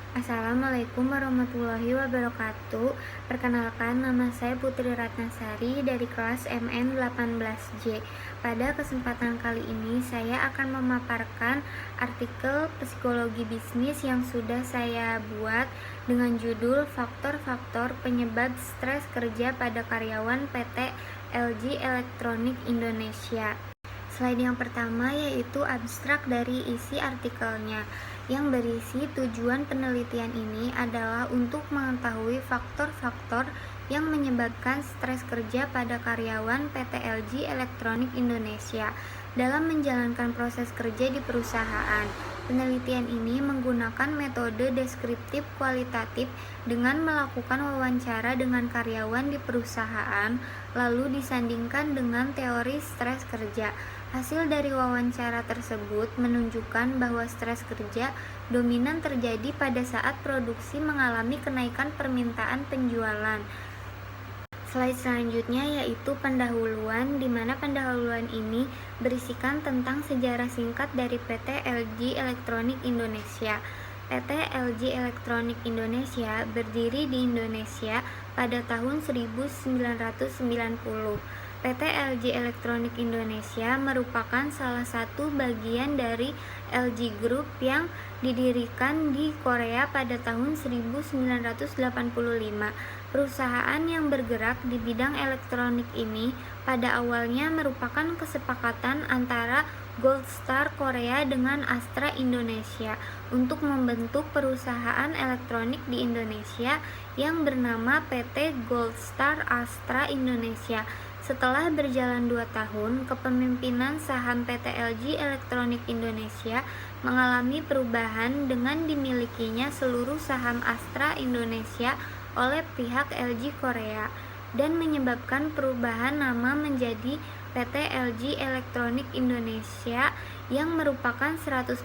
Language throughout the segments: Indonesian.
Assalamualaikum warahmatullahi wabarakatuh. Perkenalkan, nama saya Putri Ratnasari dari kelas MN 18J. Pada kesempatan kali ini saya akan memaparkan artikel psikologi bisnis yang sudah saya buat dengan judul Faktor-faktor penyebab stres kerja pada karyawan PT LG Elektronik Indonesia. Slide yang pertama yaitu abstrak dari isi artikelnya, yang berisi tujuan penelitian ini adalah untuk mengetahui faktor-faktor yang menyebabkan stres kerja pada karyawan PT LG Elektronik Indonesia dalam menjalankan proses kerja di perusahaan. Penelitian ini menggunakan metode deskriptif kualitatif dengan melakukan wawancara dengan karyawan di perusahaan, lalu disandingkan dengan teori stres kerja. Hasil dari wawancara tersebut menunjukkan bahwa stres kerja dominan terjadi pada saat produksi mengalami kenaikan permintaan penjualan. Slide selanjutnya yaitu pendahuluan, di mana pendahuluan ini berisikan tentang sejarah singkat dari PT LG Elektronik Indonesia. PT LG Elektronik Indonesia berdiri di Indonesia pada tahun 1990. PT LG Elektronik Indonesia merupakan salah satu bagian dari LG Group yang didirikan di Korea pada tahun 1985. Perusahaan yang bergerak di bidang elektronik ini pada awalnya merupakan kesepakatan antara Gold Star Korea dengan Astra Indonesia untuk membentuk perusahaan elektronik di Indonesia yang bernama PT Gold Star Astra Indonesia. Setelah berjalan 2 tahun, kepemimpinan saham PT LG Elektronik Indonesia mengalami perubahan dengan dimilikinya seluruh saham Astra Indonesia oleh pihak LG Korea dan menyebabkan perubahan nama menjadi PT LG Elektronik Indonesia yang merupakan 100%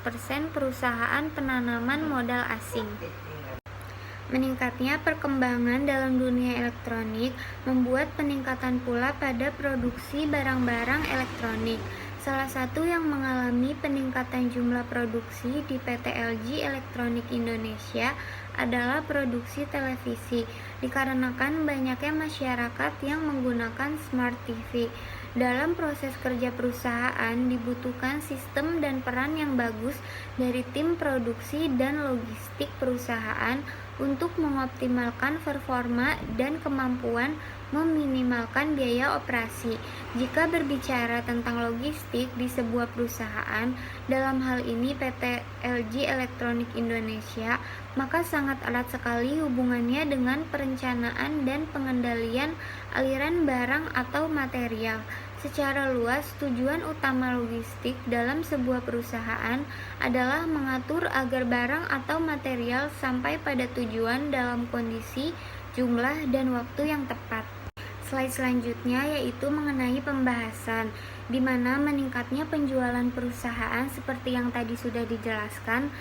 perusahaan penanaman modal asing. Meningkatnya perkembangan dalam dunia elektronik membuat peningkatan pula pada produksi barang-barang elektronik. Salah satu yang mengalami peningkatan jumlah produksi di PT LG Elektronik Indonesia adalah produksi televisi, dikarenakan banyaknya masyarakat yang menggunakan Smart TV. Dalam proses kerja perusahaan dibutuhkan sistem dan peran yang bagus dari tim produksi dan logistik perusahaan untuk mengoptimalkan performa dan kemampuan meminimalkan biaya operasi. Jika berbicara tentang logistik di sebuah perusahaan, dalam hal ini PT LG Elektronik Indonesia, maka sangat erat sekali hubungannya dengan perencanaan dan pengendalian aliran barang atau material. Secara luas, tujuan utama logistik dalam sebuah perusahaan adalah mengatur agar barang atau material sampai pada tujuan dalam kondisi, jumlah, dan waktu yang tepat. Slide selanjutnya yaitu mengenai pembahasan, di mana meningkatnya penjualan perusahaan seperti yang tadi sudah dijelaskan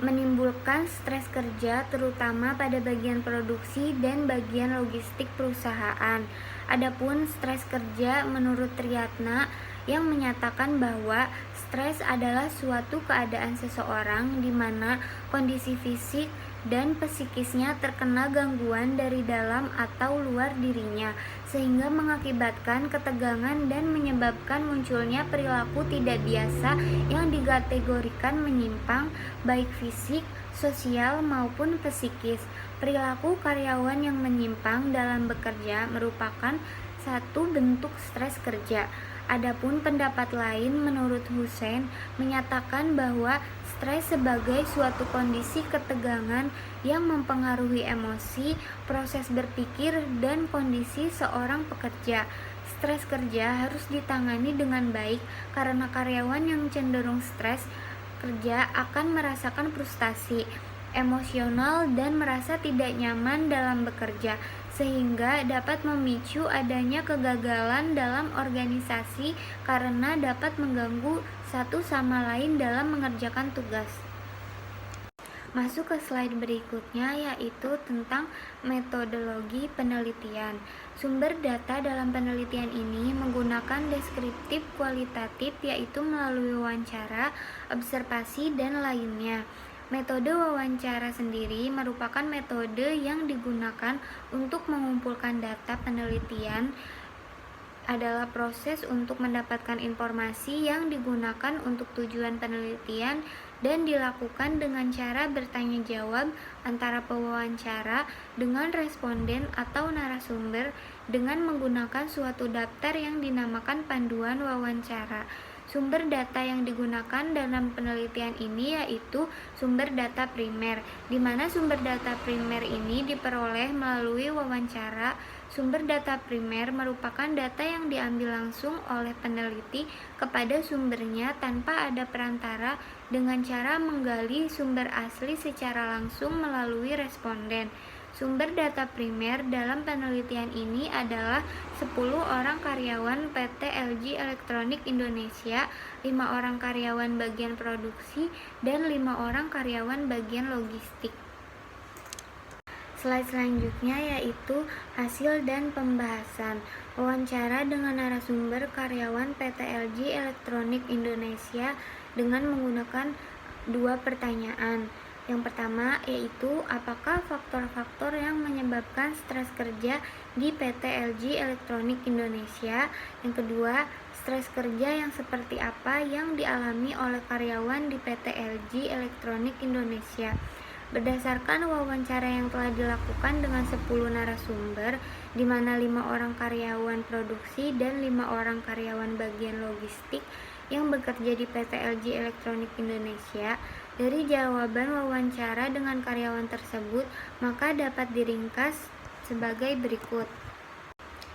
menimbulkan stres kerja terutama pada bagian produksi dan bagian logistik perusahaan. Adapun stres kerja menurut Triyatna yang menyatakan bahwa stres adalah suatu keadaan seseorang di mana kondisi fisik dan psikisnya terkena gangguan dari dalam atau luar dirinya, sehingga mengakibatkan ketegangan dan menyebabkan munculnya perilaku tidak biasa yang dikategorikan menyimpang, baik fisik, sosial, maupun psikis. Perilaku karyawan yang menyimpang dalam bekerja merupakan satu bentuk stres kerja. Adapun pendapat lain menurut Hussein menyatakan bahwa stres sebagai suatu kondisi ketegangan yang mempengaruhi emosi, proses berpikir, dan kondisi seorang pekerja. Stres kerja harus ditangani dengan baik karena karyawan yang cenderung stres kerja akan merasakan frustasi emosional dan merasa tidak nyaman dalam bekerja, sehingga dapat memicu adanya kegagalan dalam organisasi karena dapat mengganggu satu sama lain dalam mengerjakan tugas. Masuk ke slide berikutnya yaitu tentang metodologi penelitian. Sumber data dalam penelitian ini menggunakan deskriptif kualitatif yaitu melalui wawancara, observasi, dan lainnya. Metode wawancara sendiri merupakan metode yang digunakan untuk mengumpulkan data penelitian, adalah proses untuk mendapatkan informasi yang digunakan untuk tujuan penelitian dan dilakukan dengan cara bertanya jawab antara pewawancara dengan responden atau narasumber dengan menggunakan suatu daftar yang dinamakan panduan wawancara. Sumber data yang digunakan dalam penelitian ini yaitu sumber data primer, di mana sumber data primer ini diperoleh melalui wawancara. Sumber data primer merupakan data yang diambil langsung oleh peneliti kepada sumbernya tanpa ada perantara dengan cara menggali sumber asli secara langsung melalui responden. Sumber data primer dalam penelitian ini adalah 10 orang karyawan PT LG Electronics Indonesia, 5 orang karyawan bagian produksi, dan 5 orang karyawan bagian logistik. Slide selanjutnya yaitu hasil dan pembahasan. Wawancara dengan narasumber karyawan PT LG Electronics Indonesia dengan menggunakan 2 pertanyaan. Yang pertama yaitu apakah faktor-faktor yang menyebabkan stres kerja di PT LG Electronics Indonesia? Yang kedua, stres kerja yang seperti apa yang dialami oleh karyawan di PT LG Electronics Indonesia? Berdasarkan wawancara yang telah dilakukan dengan 10 narasumber, di mana 5 orang karyawan produksi dan 5 orang karyawan bagian logistik yang bekerja di PT LG Electronics Indonesia, dari jawaban wawancara dengan karyawan tersebut, maka dapat diringkas sebagai berikut.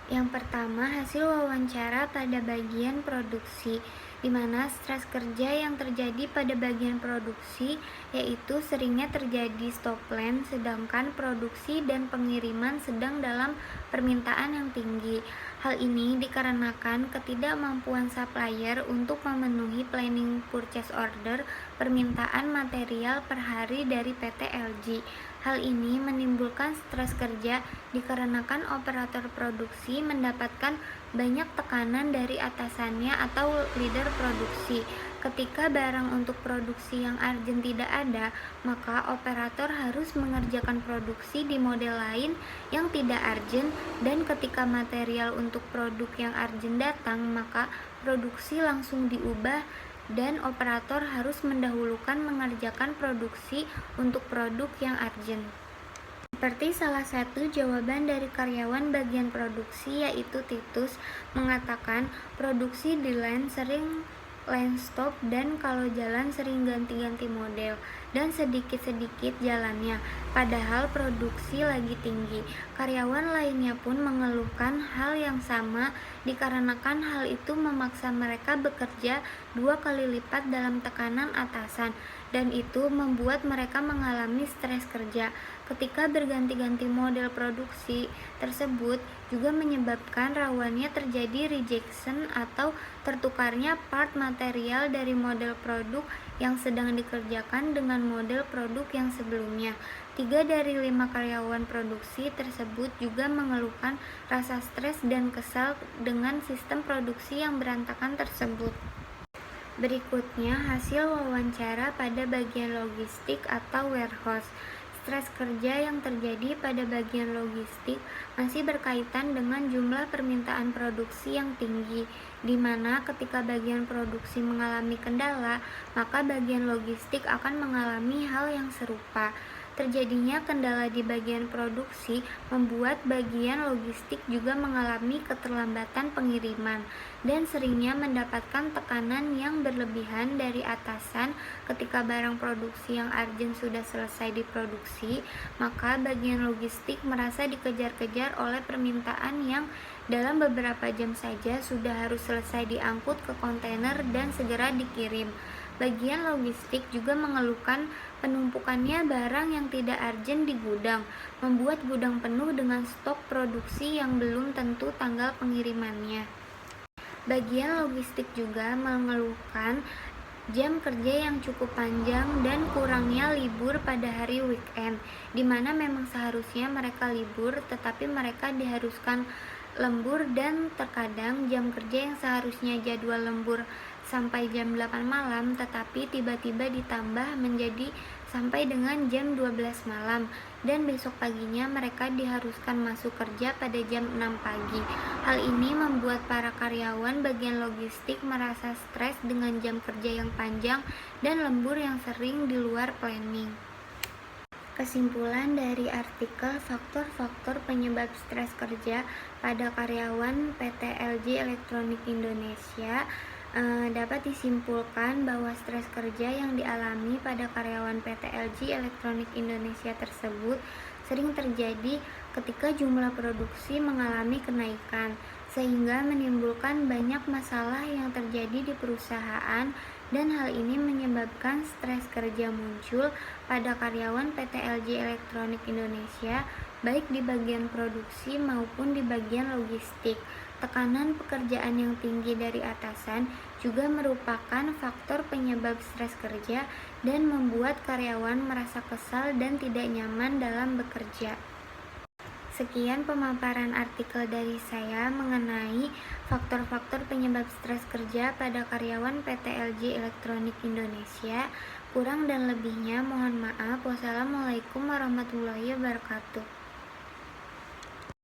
Yang pertama, hasil wawancara pada bagian produksi, di mana stres kerja yang terjadi pada bagian produksi yaitu seringnya terjadi stop line, sedangkan produksi dan pengiriman sedang dalam permintaan yang tinggi. Hal ini dikarenakan ketidakmampuan supplier untuk memenuhi planning purchase order permintaan material per hari dari PT LG. Hal ini menimbulkan stres kerja dikarenakan operator produksi mendapatkan banyak tekanan dari atasannya atau leader produksi. Ketika barang untuk produksi yang urgent tidak ada, maka operator harus mengerjakan produksi di model lain yang tidak urgent, dan ketika material untuk produk yang urgent datang, maka produksi langsung diubah dan operator harus mendahulukan mengerjakan produksi untuk produk yang urgent. Seperti salah satu jawaban dari karyawan bagian produksi yaitu Titus mengatakan produksi di line sering line stop dan kalau jalan sering ganti-ganti model dan sedikit-sedikit jalannya, padahal produksi lagi tinggi. Karyawan lainnya pun mengeluhkan hal yang sama dikarenakan hal itu memaksa mereka bekerja 2 kali lipat dalam tekanan atasan, dan itu membuat mereka mengalami stres kerja. Ketika berganti-ganti model produksi tersebut juga menyebabkan rawannya terjadi rejection atau tertukarnya part material dari model produk yang sedang dikerjakan dengan model produk yang sebelumnya. 3 dari 5 karyawan produksi tersebut juga mengeluhkan rasa stres dan kesal dengan sistem produksi yang berantakan tersebut. Berikutnya, hasil wawancara pada bagian logistik atau warehouse. Stres kerja yang terjadi pada bagian logistik masih berkaitan dengan jumlah permintaan produksi yang tinggi, di mana ketika bagian produksi mengalami kendala, maka bagian logistik akan mengalami hal yang serupa. Terjadinya kendala di bagian produksi membuat bagian logistik juga mengalami keterlambatan pengiriman dan seringnya mendapatkan tekanan yang berlebihan dari atasan. Ketika barang produksi yang urgent sudah selesai diproduksi, maka bagian logistik merasa dikejar-kejar oleh permintaan yang dalam beberapa jam saja sudah harus selesai diangkut ke kontainer dan segera dikirim. Bagian logistik juga mengeluhkan penumpukannya barang yang tidak urgent di gudang, membuat gudang penuh dengan stok produksi yang belum tentu tanggal pengirimannya. Bagian logistik juga mengeluhkan jam kerja yang cukup panjang dan kurangnya libur pada hari weekend, di mana memang seharusnya mereka libur, tetapi mereka diharuskan lembur dan terkadang jam kerja yang seharusnya jadwal lembur sampai jam 8 malam tetapi tiba-tiba ditambah menjadi sampai dengan jam 12 malam, dan besok paginya mereka diharuskan masuk kerja pada jam 6 pagi. Hal ini membuat para karyawan bagian logistik merasa stres dengan jam kerja yang panjang dan lembur yang sering di luar planning. Kesimpulan dari artikel faktor-faktor penyebab stres kerja pada karyawan PT LG Elektronik Indonesia dapat disimpulkan bahwa stres kerja yang dialami pada karyawan PT LG Elektronik Indonesia tersebut sering terjadi ketika jumlah produksi mengalami kenaikan, sehingga menimbulkan banyak masalah yang terjadi di perusahaan, dan hal ini menyebabkan stres kerja muncul pada karyawan PT LG Elektronik Indonesia, baik di bagian produksi maupun di bagian logistik. Tekanan pekerjaan yang tinggi dari atasan juga merupakan faktor penyebab stres kerja dan membuat karyawan merasa kesal dan tidak nyaman dalam bekerja. Sekian pemaparan artikel dari saya mengenai faktor-faktor penyebab stres kerja pada karyawan PT LG Elektronik Indonesia. Kurang dan lebihnya mohon maaf. Wassalamualaikum warahmatullahi wabarakatuh.